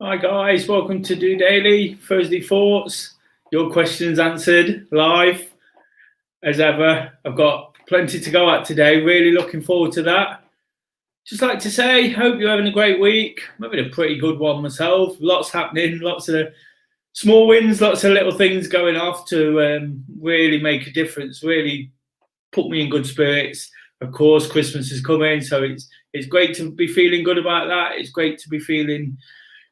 Hi guys, welcome to DOdaily, Thursday Thoughts. Your questions answered live. As ever, I've got plenty to go at today, really looking forward to that. Just like to say, hope you're having a great week. I'm having a pretty good one myself. Lots happening, lots of small wins, lots of little things going off to really make a difference, really put me in good spirits. Of course, Christmas is coming, so it's great to be feeling good about that. It's great to be feeling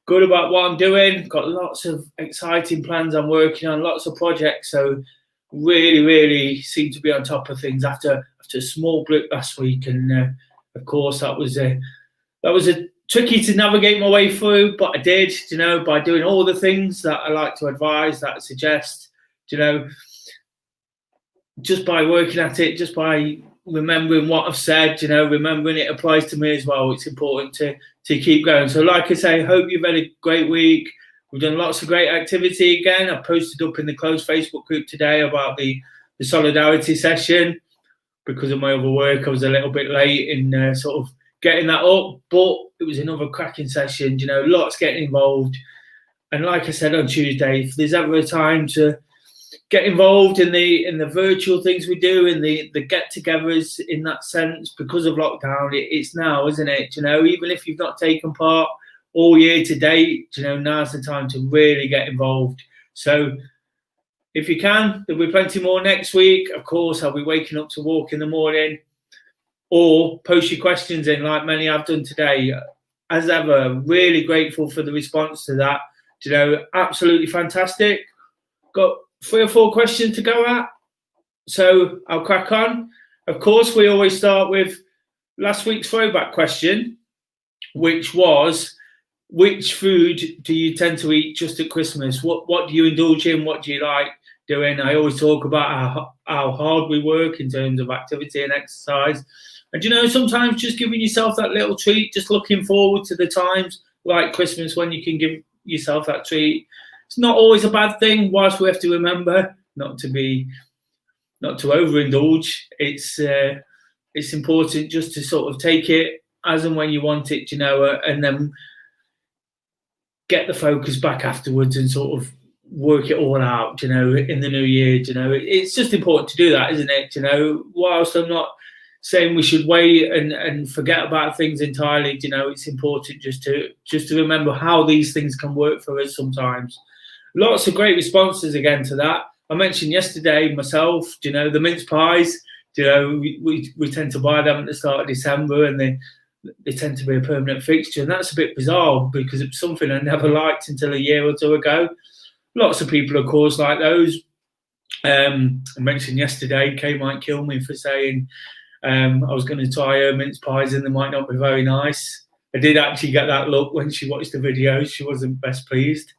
good about what I'm doing. Got lots of exciting plans I'm working on, lots of projects. So really seem to be on top of things after a small blip last week. And of course, that was a tricky to navigate my way through, but I did, by doing all the things that I like to advise, that I suggest, just by working at it, just by remembering what I've said, remembering it applies to me as well. It's important to keep going. So like I say, hope you've had a great week. We've done lots of great activity again. I posted up in the closed Facebook group today about the solidarity session. Because of my other work, I was a little bit late in sort of getting that up, but it was another cracking session, lots getting involved. And like I said on Tuesday, if there's ever a time to get involved in the virtual things we do, in the get-togethers in that sense, because of lockdown, it's now, isn't it? Even if you've not taken part all year to date, now's the time to really get involved. So if you can, there'll be plenty more next week. Of course, I'll be waking up to walk in the morning, or post your questions in like many I've done today. As ever, really grateful for the response to that. Absolutely fantastic. Got 3 or 4 questions to go at, so I'll crack on. Of course, we always start with last week's throwback question, which was, which food do you tend to eat just at Christmas? What do you indulge in? What do you like doing? I always talk about how hard we work in terms of activity and exercise. And sometimes just giving yourself that little treat, just looking forward to the times like Christmas when you can give yourself that treat. It's not always a bad thing, whilst we have to remember not to overindulge. It's important just to sort of take it as and when you want it, and then get the focus back afterwards and sort of work it all out, in the new year. It's just important to do that, isn't it? Whilst I'm not saying we should wait and forget about things entirely, it's important just to remember how these things can work for us sometimes. Lots of great responses again to that. I mentioned yesterday myself, the mince pies, we tend to buy them at the start of December, and they tend to be a permanent fixture. And that's a bit bizarre because it's something I never liked until a year or 2 ago. Lots of people, of course, like those. I mentioned yesterday, Kay might kill me for saying I was going to try her mince pies and they might not be very nice. I did actually get that look when she watched the videos. She wasn't best pleased.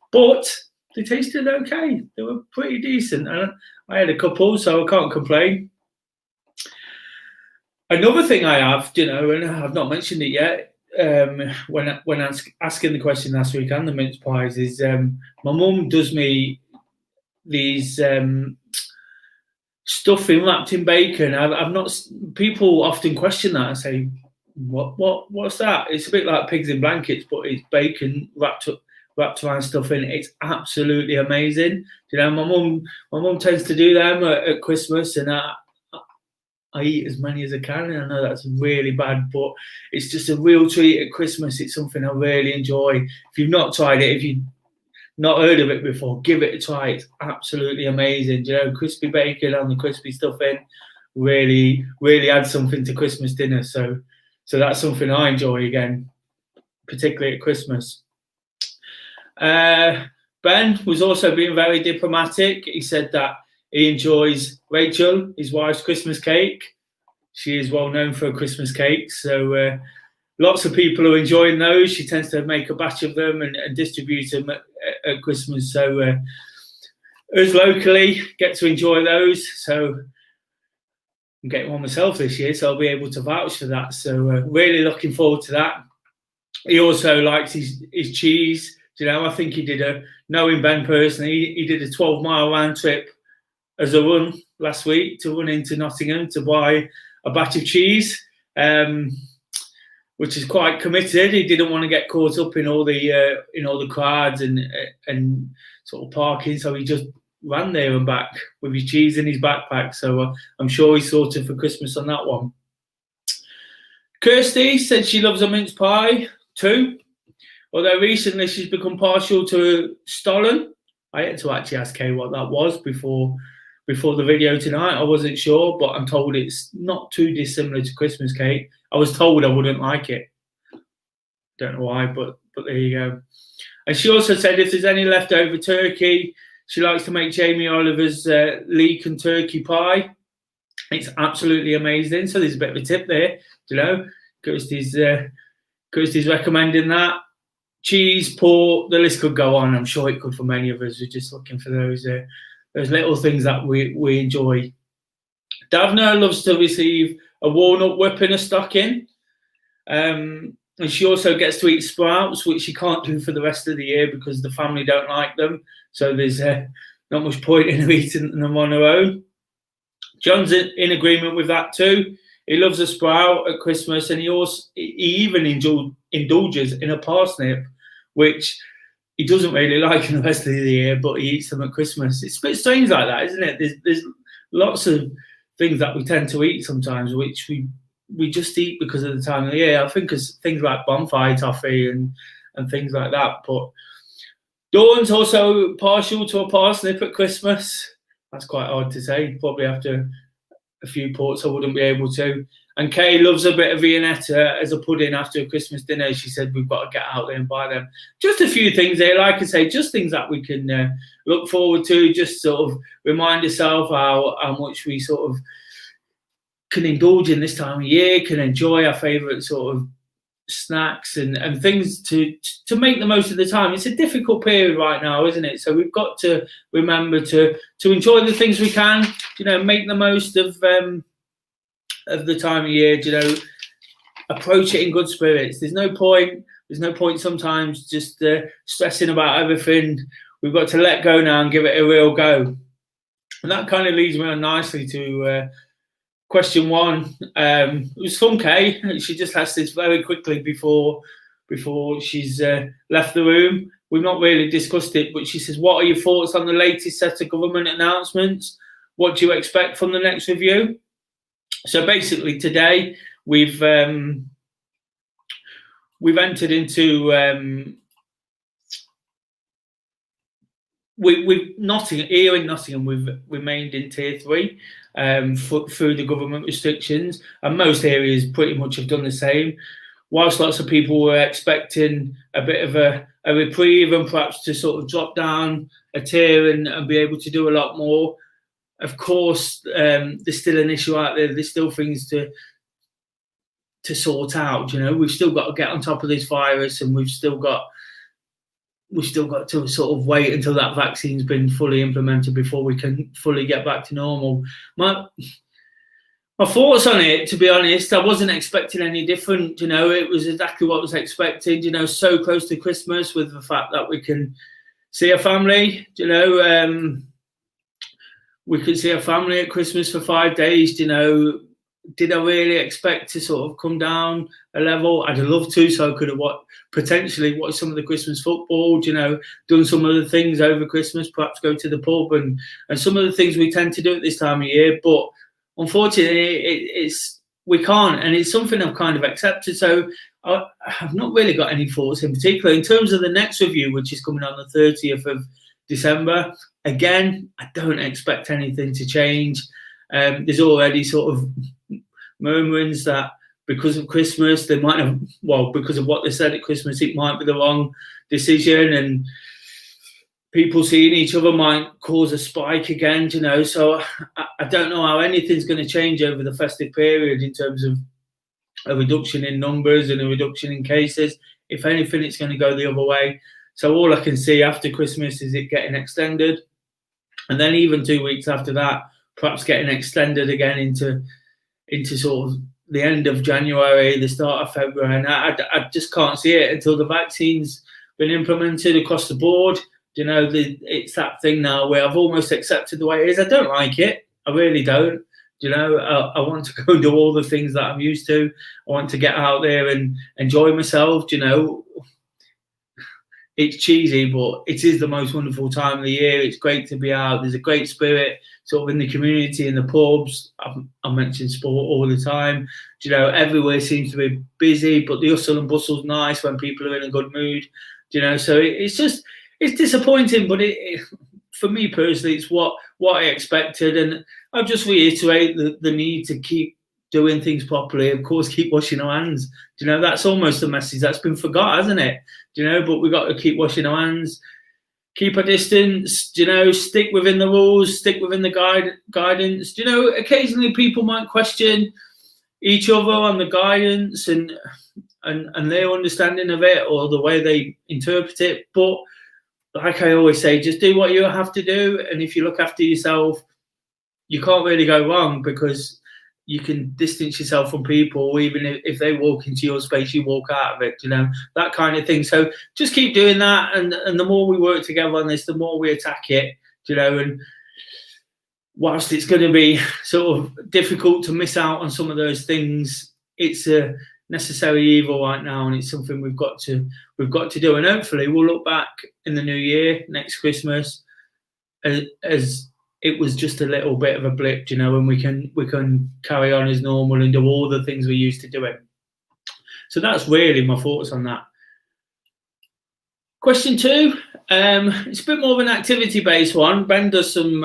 But they tasted okay. They were pretty decent. And I had a couple, so I can't complain. Another thing I have, and I've not mentioned it yet, when asking the question last week and the mince pies, is my mum does me these stuffing wrapped in bacon. I've not. People often question that and say, "What's that?" It's a bit like pigs in blankets, but it's bacon wrapped around stuffing. It's absolutely amazing. My mum tends to do them at Christmas, and I eat as many as I can. And I know that's really bad, but it's just a real treat at Christmas. It's something I really enjoy. If you've not tried it, if you've not heard of it before, give it a try. It's absolutely amazing. Crispy bacon on the crispy stuffing really adds something to Christmas dinner. So that's something I enjoy again, particularly at Christmas. Ben was also being very diplomatic. He said that he enjoys Rachel, his wife's Christmas cake. She is well known for her Christmas cakes. So lots of people are enjoying those. She tends to make a batch of them and distribute them at Christmas. So us locally get to enjoy those. So I'm getting one myself this year, so I'll be able to vouch for that. So really looking forward to that. He also likes his cheese. I think he did knowing Ben personally, he did a 12-mile round trip as a run last week to run into Nottingham to buy a batch of cheese. which is quite committed. He didn't want to get caught up in all the crowds and sort of parking, so he just ran there and back with his cheese in his backpack. So I'm sure he's sorted for Christmas on that one. Kirstie said she loves a mince pie too, although recently she's become partial to stollen. I had to actually ask Kay what that was before the video tonight. I wasn't sure, but I'm told it's not too dissimilar to Christmas cake. I was told I wouldn't like it. Don't know why, but there you go. And she also said if there's any leftover turkey, she likes to make Jamie Oliver's leek and turkey pie. It's absolutely amazing. So there's a bit of a tip there, Kirstie's recommending that. Cheese, pork, the list could go on. I'm sure it could for many of us. We're just looking for those little things that we enjoy. Davna loves to receive a walnut whip in a stocking. And she also gets to eat sprouts, which she can't do for the rest of the year because the family don't like them. So there's not much point in her eating them on her own. John's in agreement with that too. He loves a sprout at Christmas, and he even indulges in a parsnip, which he doesn't really like in the rest of the year, but he eats them at Christmas. It's a bit strange like that, isn't it? There's lots of things that we tend to eat sometimes, which we just eat because of the time of the year. I think it's things like bonfire toffee and things like that. But Dawn's also partial to a parsnip at Christmas. That's quite hard to say. Probably after a few ports I wouldn't be able to. And Kay loves a bit of Viennetta as a pudding after a Christmas dinner. She said we've got to get out there and buy them. Just a few things there, like I say, just things that we can look forward to, just sort of remind ourselves how much we sort of can indulge in this time of year, can enjoy our favourite sort of snacks and things to make the most of the time. It's a difficult period right now, isn't it? So we've got to remember to enjoy the things we can, make the most of the time of year, approach it in good spirits. There's no point sometimes just stressing about everything. We've got to let go now and give it a real go. And that kind of leads me on nicely to question one. It was fun, Kay. She just asked this very quickly before she's left the room. We've not really discussed it, but she says, what are your thoughts on the latest set of government announcements? What do you expect from the next review? So basically today we've entered into here in Nottingham, we've remained in tier 3 through the government restrictions, and most areas pretty much have done the same. Whilst lots of people were expecting a bit of a reprieve and perhaps to sort of drop down a tier and be able to do a lot more, of course, there's still an issue out there. There's still things to sort out. We've still got to get on top of this virus, and we've still got to sort of wait until that vaccine's been fully implemented before we can fully get back to normal. My thoughts on it, to be honest, I wasn't expecting any different. It was exactly what was expected. So close to Christmas, with the fact that we can see a family. We could see a family at Christmas for 5 days. Did I really expect to sort of come down a level? I'd have loved to, so I could have potentially watched some of the Christmas football, done some of the things over Christmas, perhaps go to the pub and some of the things we tend to do at this time of year. But unfortunately, we can't, and it's something I've kind of accepted. So I've not really got any thoughts in particular. In terms of the next review, which is coming on the 30th of December, again, I don't expect anything to change. There's already sort of murmurings that because of Christmas, they might have, because of what they said at Christmas, it might be the wrong decision, and people seeing each other might cause a spike again, So I don't know how anything's going to change over the festive period in terms of a reduction in numbers and a reduction in cases. If anything, it's going to go the other way. So all I can see after Christmas is it getting extended, and then even 2 weeks after that, perhaps getting extended again into sort of the end of January, the start of February. And I just can't see it until the vaccine's been implemented across the board. It's that thing now where I've almost accepted the way it is. I don't like it. I really don't. You know, I want to go and do all the things that I'm used to. I want to get out there and enjoy myself. You know, it's cheesy, but it is the most wonderful time of the year. It's great to be out. There's a great spirit sort of in the community, in the pubs. I mention sport all the time. You know, everywhere seems to be busy, but the hustle and bustle's nice when people are in a good mood. You know, so it's disappointing, but for me personally, it's what I expected. And I'll just reiterate the need to keep doing things properly. Of course, keep washing our hands. You know, that's almost a message that's been forgot, hasn't it? You know, but we've got to keep washing our hands, keep a distance, you know, stick within the rules, stick within the guidance. You know, occasionally people might question each other on the guidance and their understanding of it or the way they interpret it. But like I always say, just do what you have to do. And if you look after yourself, you can't really go wrong, because you can distance yourself from people. Even if they walk into your space, you walk out of it, you know, that kind of thing. So just keep doing that. And the more we work together on this, the more we attack it, you know. And whilst it's going to be sort of difficult to miss out on some of those things, it's a necessary evil right now, and it's something we've got to do. And hopefully we'll look back in the new year, next Christmas, as it was just a little bit of a blip, you know, and we can carry on as normal and do all the things we used to doing. So that's really my thoughts on that. Question 2, it's a bit more of an activity-based one. Ben does some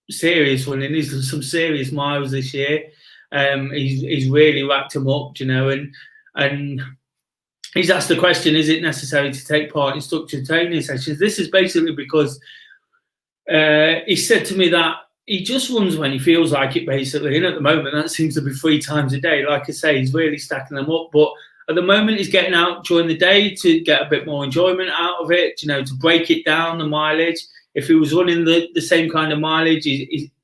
serious running. He's done some serious miles this year. He's really racked them up, you know, and he's asked the question, is it necessary to take part in structured training sessions? This is basically because he said to me that he just runs when he feels like it, basically. And at the moment, that seems to be 3 times a day. Like I say, he's really stacking them up. But at the moment, he's getting out during the day to get a bit more enjoyment out of it, you know, to break it down, the mileage. If he was running the same kind of mileage,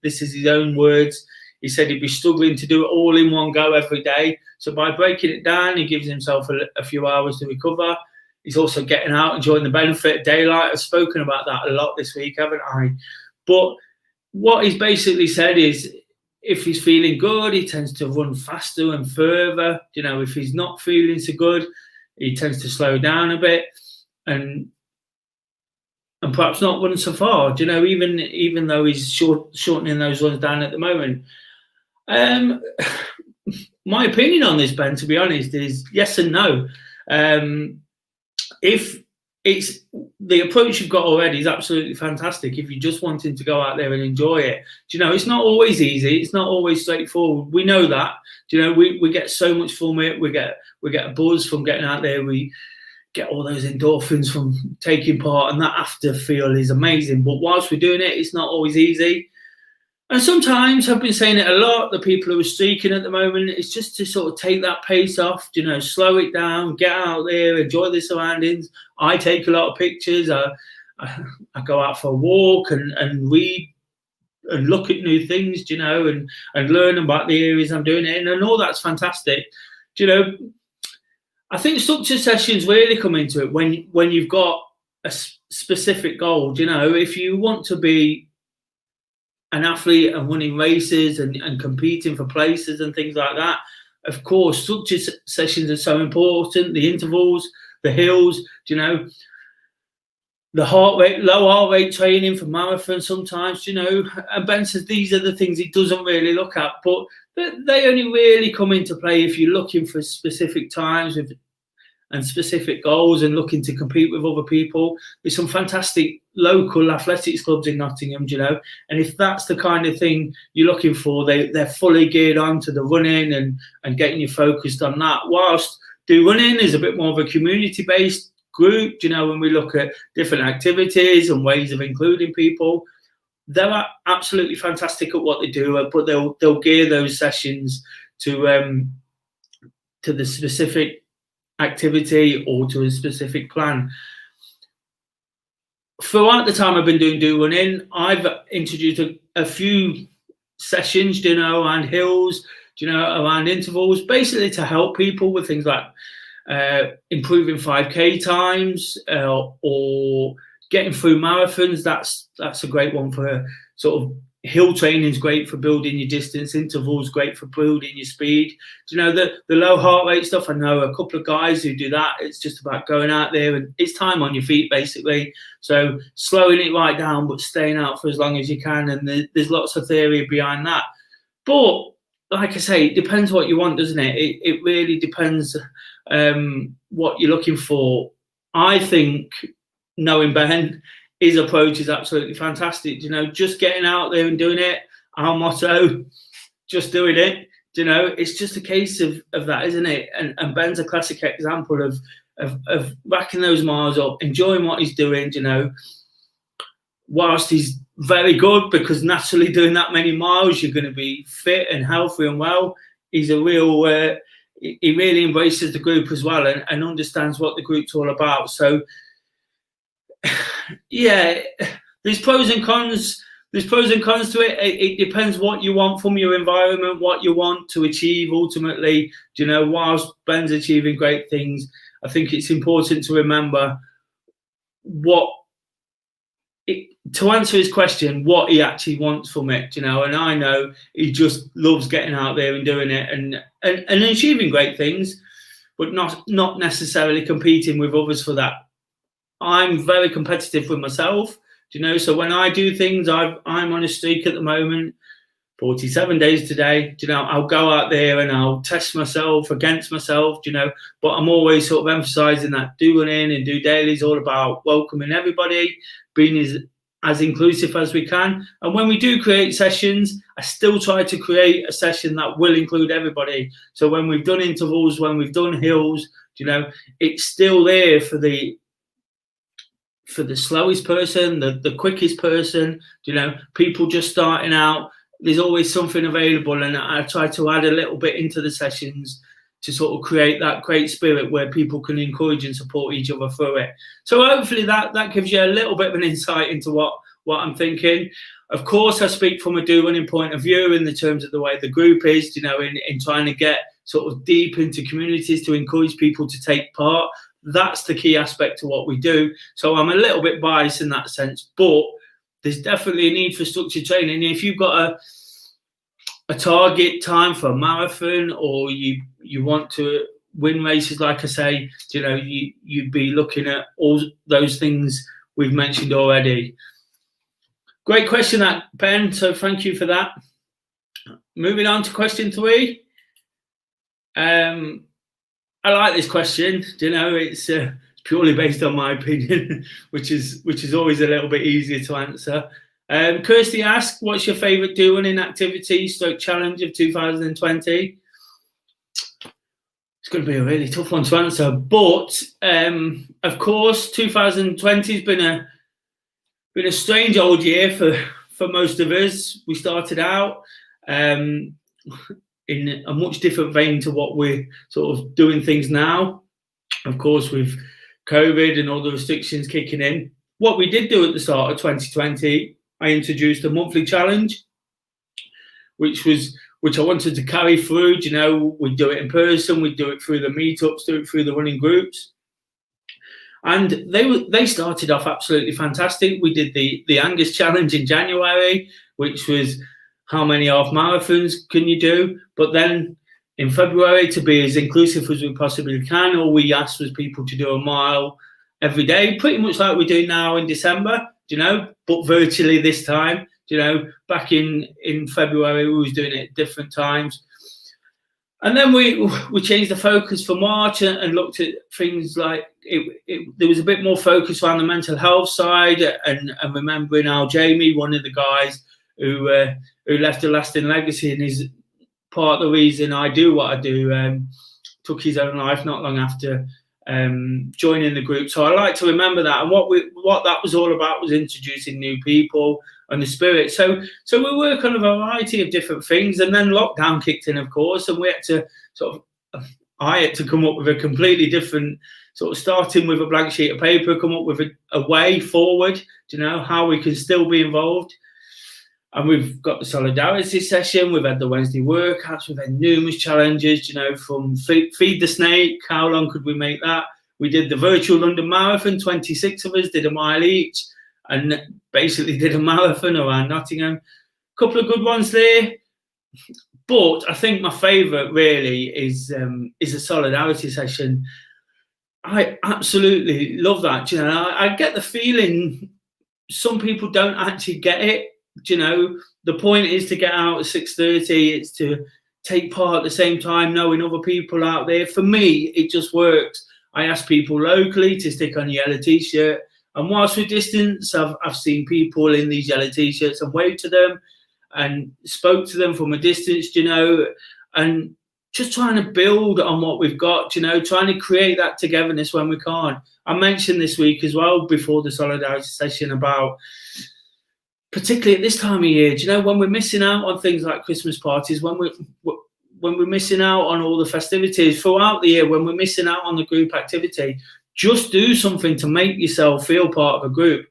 this is his own words, he said he'd be struggling to do it all in one go every day. So by breaking it down, he gives himself a few hours to recover. He's also getting out, enjoying the benefit of daylight. I've spoken about that a lot this week, haven't I? But what he's basically said is, if he's feeling good, he tends to run faster and further. You know, if he's not feeling so good, he tends to slow down a bit and perhaps not run so far. You know, even though he's shortening those runs down at the moment. My opinion on this, Ben, to be honest, is yes and no. If it's the approach you've got already is absolutely fantastic. If you're just wanting to go out there and enjoy it, do you know, it's not always easy. It's not always straightforward. We know that. Do you know, we get so much from it. We get a buzz from getting out there. We get all those endorphins from taking part, and that after feel is amazing. But whilst we're doing it, it's not always easy. And sometimes, I've been saying it a lot, the people who are streaking at the moment, it's just to sort of take that pace off, you know, slow it down, get out there, enjoy the surroundings. I take a lot of pictures. I go out for a walk and read and look at new things, you know, and learn about the areas I'm doing it in, and all that's fantastic. You know, I think structured sessions really come into it when you've got a specific goal. You know, if you want to be an athlete and winning races and competing for places and things like that, of course, structured sessions are so important. The intervals, the hills, you know, the heart rate, low heart rate training for marathon sometimes, you know. And Ben says these are the things he doesn't really look at, but they only really come into play if you're looking for specific times and specific goals and looking to compete with other people. There's some fantastic local athletics clubs in Nottingham, you know, and if that's the kind of thing you're looking for, they're fully geared on to the running and getting you focused on that. Whilst DOrunning is a bit more of a community-based group, you know, when we look at different activities and ways of including people, they're absolutely fantastic at what they do, but they'll gear those sessions to the specific activity or to a specific plan. Throughout the time I've been doing DOrunning, I've introduced a few sessions, you know, around hills, you know, around intervals, basically to help people with things like improving 5K times or getting through marathons. That's a great one for sort of hill training is great for building your distance. Intervals great for building your speed. You know, the low heart rate stuff, I know a couple of guys who do that. It's just about going out there, and it's time on your feet basically. So slowing it right down but staying out for as long as you can, and there's lots of theory behind that. But like I say, it depends what you want, doesn't it? It really depends what you're looking for. I think, knowing Ben, his approach is absolutely fantastic. You know, just getting out there and doing it. Our motto, just doing it. You know, it's just a case of that, isn't it? And Ben's a classic example of racking those miles up, enjoying what he's doing. You know, whilst he's very good, because naturally doing that many miles, you're going to be fit and healthy and well. He's a real. He really embraces the group as well, and understands what the group's all about. So. Yeah, there's pros and cons. There's pros and cons to it. It depends what you want from your environment, what you want to achieve ultimately. You know, whilst Ben's achieving great things, I think it's important to remember to answer his question, what he actually wants from it. You know, and I know he just loves getting out there and doing it and achieving great things, but not necessarily competing with others for that. I'm very competitive with myself, you know, so when I do things, I'm on a streak at the moment, 47 days today, you know, I'll go out there and I'll test myself against myself, you know, but I'm always sort of emphasizing that DOrunning and DOdaily is all about welcoming everybody, being as inclusive as we can. And when we do create sessions, I still try to create a session that will include everybody. So when we've done intervals, when we've done hills, you know, it's still there for the slowest person, the quickest person, you know, people just starting out. There's always something available, and I try to add a little bit into the sessions to sort of create that great spirit where people can encourage and support each other through it. So hopefully that gives you a little bit of an insight into what I'm thinking. Of course, I speak from a DOrunning point of view in the terms of the way the group is, you know, in trying to get sort of deep into communities to encourage people to take part. That's the key aspect to what we do. So I'm a little bit biased in that sense, but there's definitely a need for structured training. If you've got a target time for a marathon, or you want to win races, like I say, you know, you'd be looking at all those things we've mentioned already. Great question, that, Ben. So thank you for that. Moving on to question 3. I like this question. You know, it's purely based on my opinion, which is always a little bit easier to answer. Kirstie asked, what's your favourite DOrunning activity / challenge of 2020? It's going to be a really tough one to answer, but of course 2020 has been a strange old year for most of us. We started out in a much different vein to what we're sort of doing things now. Of course, with COVID and all the restrictions kicking in. What we did do at the start of 2020, I introduced a monthly challenge, which I wanted to carry through. You know, we'd do it in person, we'd do it through the meetups, do it through the running groups. And they started off absolutely fantastic. We did the Angus challenge in January, which was how many half marathons can you do? But then in February, to be as inclusive as we possibly can, all we asked was people to do a mile every day, pretty much like we do now in December, you know, but virtually this time. You know, back in February, we was doing it at different times. And then we changed the focus for March and looked at things like there was a bit more focus around the mental health side and remembering Al Jamie, one of the guys who left a lasting legacy and is part of the reason I do what I do. Took his own life not long after joining the group. So I like to remember that. And what that was all about was introducing new people and the spirit. So we work on a variety of different things. And then lockdown kicked in, of course, and we had to I had to come up with a completely different sort of, starting with a blank sheet of paper, come up with a way forward, you know, how we can still be involved. And we've got the solidarity session, we've had the Wednesday workouts, we've had numerous challenges, you know, from feed the snake, how long could we make that? We did the virtual London Marathon, 26 of us did a mile each, and basically did a marathon around Nottingham. couple of good ones there. But I think my favourite really is a solidarity session. I absolutely love that. You know, I get the feeling some people don't actually get it. You know, the point is to get out at 6:30. It's to take part at the same time, knowing other people out there. For me, it just works. I ask people locally to stick on a yellow t-shirt, and whilst we're distance, I've seen people in these yellow t-shirts and waved to them and spoke to them from a distance, you know, and just trying to build on what we've got, you know, trying to create that togetherness when we can't. I mentioned this week as well before the solidarity session about, particularly at this time of year, you know, when we're missing out on things like Christmas parties, when we're missing out on all the festivities throughout the year, when we're missing out on the group activity, just do something to make yourself feel part of a group.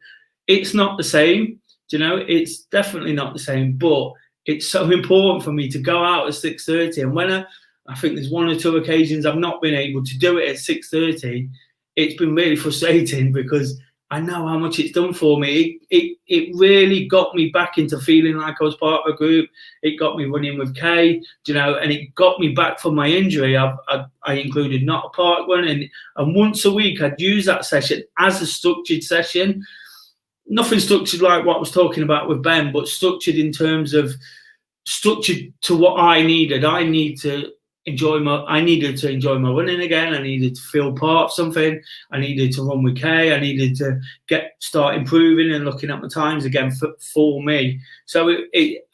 It's not the same, you know, it's definitely not the same, but it's so important for me to go out at 6:30. And when I think there's one or two occasions I've not been able to do it at 6:30, it's been really frustrating because I know how much it's done for me. It really got me back into feeling like I was part of a group. It got me running with Kay, you know, and it got me back from my injury. I included not a park one, and once a week I'd use that session as a structured session. Nothing structured like what I was talking about with Ben, but structured in terms of structured to what I needed. I needed to enjoy my running again. I needed to feel part of something. I needed to run with Kay. I needed to start improving and looking at my times again for me. So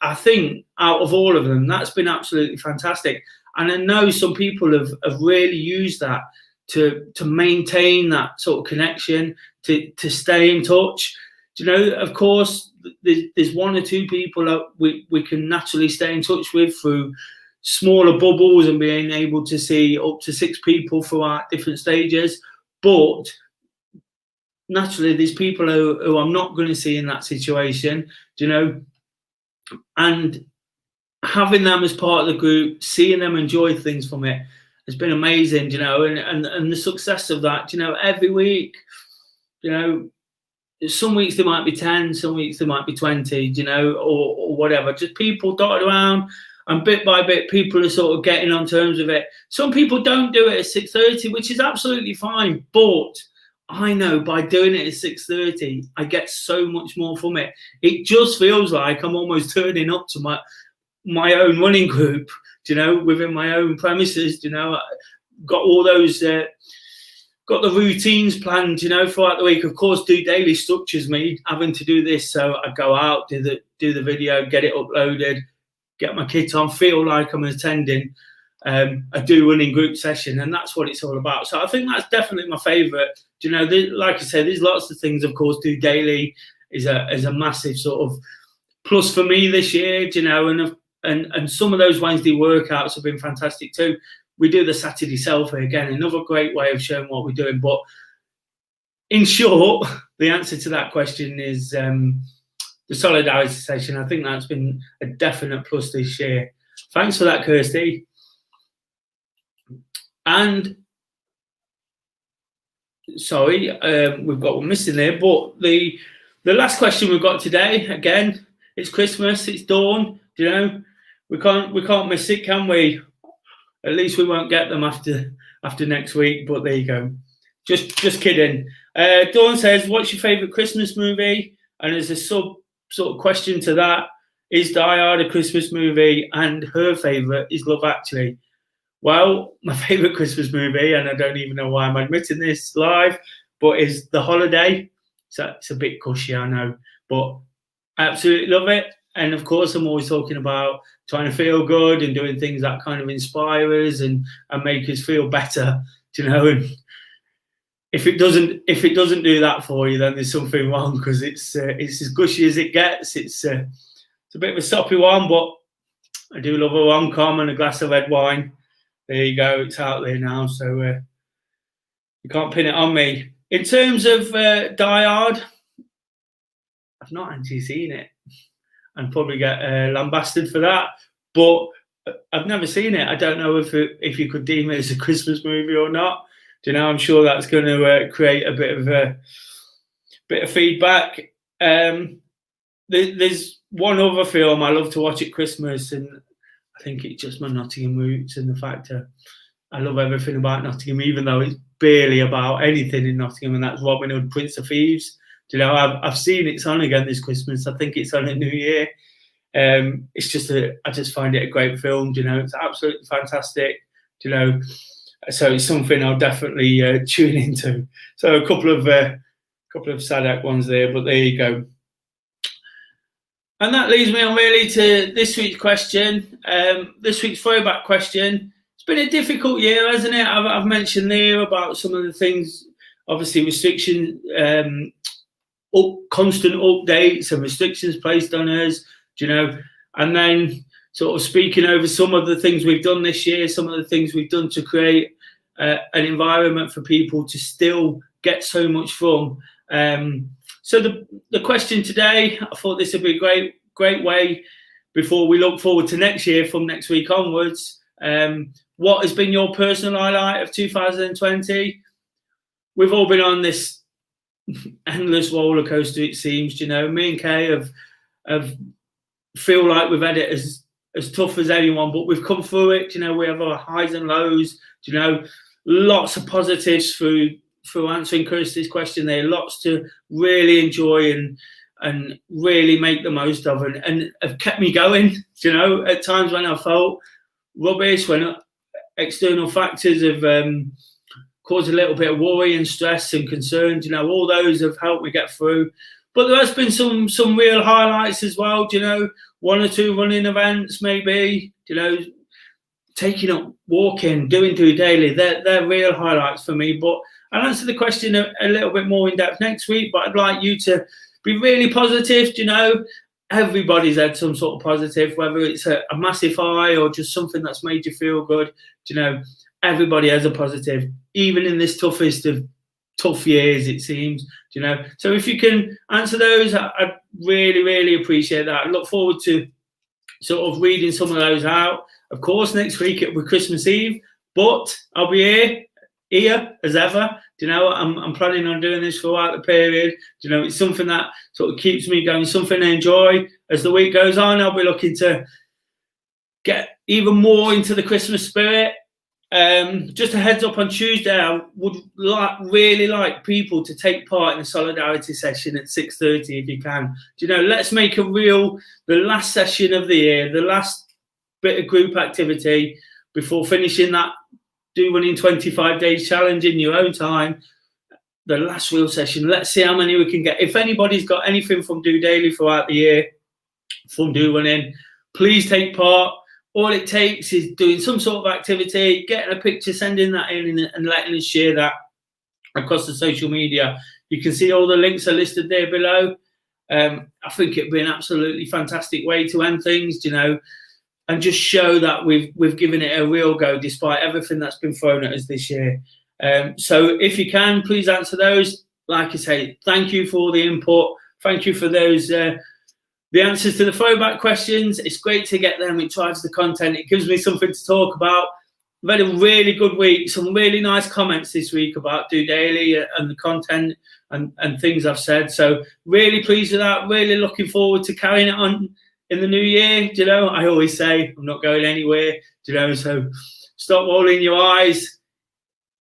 I think out of all of them, that's been absolutely fantastic. And I know some people have really used that to maintain that sort of connection, to stay in touch. You know, of course, there's one or two people that we can naturally stay in touch with through smaller bubbles and being able to see up to 6 people throughout different stages. But naturally, there's people who I'm not going to see in that situation, you know, and having them as part of the group, seeing them enjoy things from it has been amazing, you know, and the success of that, you know, every week, you know, some weeks there might be 10, some weeks there might be 20, you know, or whatever, just people dotted around. And bit by bit, people are sort of getting on terms with it. Some people don't do it at 6:30, which is absolutely fine. But I know by doing it at 6:30, I get so much more from it. It just feels like I'm almost turning up to my own running group, you know, within my own premises. You know, got all those, got the routines planned, you know, throughout the week. Of course, DOdaily structures me having to do this. So I go out, do the video, get it uploaded, get my kit on, feel like I'm attending a DOrunning group session, and that's what it's all about. So I think that's definitely my favourite. You know, like I said, there's lots of things. Of course, DOdaily is a massive sort of plus for me this year. You know, and some of those Wednesday workouts have been fantastic too. We do the Saturday selfie again, another great way of showing what we're doing. But in short, the answer to that question is the solidarity session. I think that's been a definite plus this year. Thanks for that, Kirstie. And sorry, we've got one missing there, but the last question we've got today, again, it's Christmas, it's dawn, you know, we can't miss it, can we? At least we won't get them after next week, but there you go. Just kidding. Dawn says, what's your favourite Christmas movie? And as a sort of question to that, is Die Hard a Christmas movie? And her favourite is Love Actually. Well, my favourite Christmas movie, and I don't even know why I'm admitting this live, but is The Holiday. So it's a bit cushy, I know, but I absolutely love it. And of course, I'm always talking about trying to feel good and doing things that kind of inspire us and make us feel better, you know. And if it doesn't do that for you, then there's something wrong, because it's as gushy as it gets. It's a bit of a soppy one, but I do love a rom-com and a glass of red wine. There you go, it's out there now, so you can't pin it on me. In terms of Die Hard, I've not actually seen it, and probably get lambasted for that, but I've never seen it. I don't know if you could deem it as a Christmas movie or not. You know, I'm sure that's going to create a bit of feedback. there's one other film I love to watch at Christmas, and I think it's just my Nottingham roots and the fact that I love everything about Nottingham, even though it's barely about anything in Nottingham, and that's Robin Hood, Prince of Thieves. You know, I've seen it's on again this Christmas. I think it's on at New Year. It's just I just find it a great film. You know, it's absolutely fantastic. You know, so it's something I'll definitely tune into. So a couple of sad ones there, but there you go. And that leads me on really to this week's question, this week's throwback question. It's been a difficult year, hasn't it? I've mentioned there about some of the things, obviously restrictions, constant updates and restrictions placed on us, you know, and then sort of speaking over some of the things we've done this year, some of the things we've done to create an environment for people to still get so much fun. So the question today, I thought this would be a great way before we look forward to next year from next week onwards. What has been your personal highlight of 2020? We've all been on this endless roller coaster, it seems. You know, me and Kay have feel like we've had it as tough as anyone, but we've come through it. You know, we have our highs and lows. You know, lots of positives through answering Kirstie's question there. Lots to really enjoy and really make the most of, and have kept me going. You know, at times when I felt rubbish, when external factors have caused a little bit of worry and stress and concern, you know, all those have helped me get through. But there has been some real highlights as well, you know, 1 or 2 running events maybe, you know, taking up walking, doing DOdaily, they're real highlights for me. But I'll answer the question a little bit more in depth next week, but I'd like you to be really positive. You know, everybody's had some sort of positive, whether it's a massive high or just something that's made you feel good. You know, everybody has a positive, even in this toughest of tough years, it seems. You know, so if you can answer those, I'd really appreciate that. I look forward to sort of reading some of those out. Of course, next week it'll be Christmas Eve, but I'll be here as ever. You know, I'm planning on doing this throughout the period. You know, it's something that sort of keeps me going, something I enjoy. As the week goes on, I'll be looking to get even more into the Christmas spirit. Just a heads up, on Tuesday, I would really like people to take part in a solidarity session at 6:30 if you can. You know, let's make the last session of the year, the last bit of group activity before finishing that DOrunning 25 days challenge in your own time. The last real session. Let's see how many we can get. If anybody's got anything from DOdaily throughout the year, from DOrunning, please take part. All it takes is doing some sort of activity, getting a picture, sending that in, and letting us share that across the social media. You can see all the links are listed there below. I think it'd be an absolutely fantastic way to end things, you know, and just show that we've given it a real go despite everything that's been thrown at us this year. So if you can, please answer those. Like I say, thank you for all the input. Thank you for those the answers to the throwback questions. It's great to get them. It drives the content. It gives me something to talk about. We've had a really good week. Some really nice comments this week about DOdaily and the content and things I've said. So really pleased with that. Really looking forward to carrying it on in the new year. You know, I always say I'm not going anywhere. You know, so stop rolling your eyes.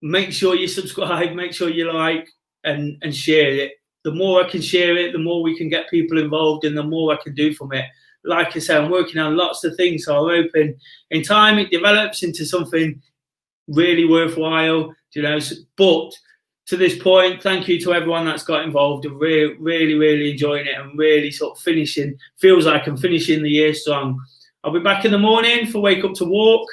Make sure you subscribe. Make sure you like and share it. The more I can share it, the more we can get people involved and the more I can do from it. Like I said, I'm working on lots of things, so I'm hoping in time it develops into something really worthwhile, you know. But to this point, thank you to everyone that's got involved. I'm really enjoying it and really sort of feels like I'm finishing the year strong. I'll be back in the morning for Wake Up to Walk,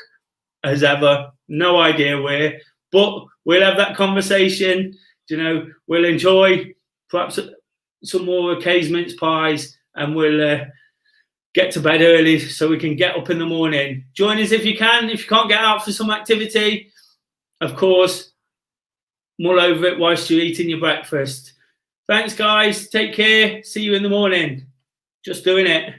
as ever. No idea where, but we'll have that conversation, you know. We'll enjoy perhaps some more K's mince pies, and we'll get to bed early so we can get up in the morning. Join us if you can. If you can't get out for some activity, of course, mull over it whilst you're eating your breakfast. Thanks, guys. Take care. See you in the morning. Just doing it.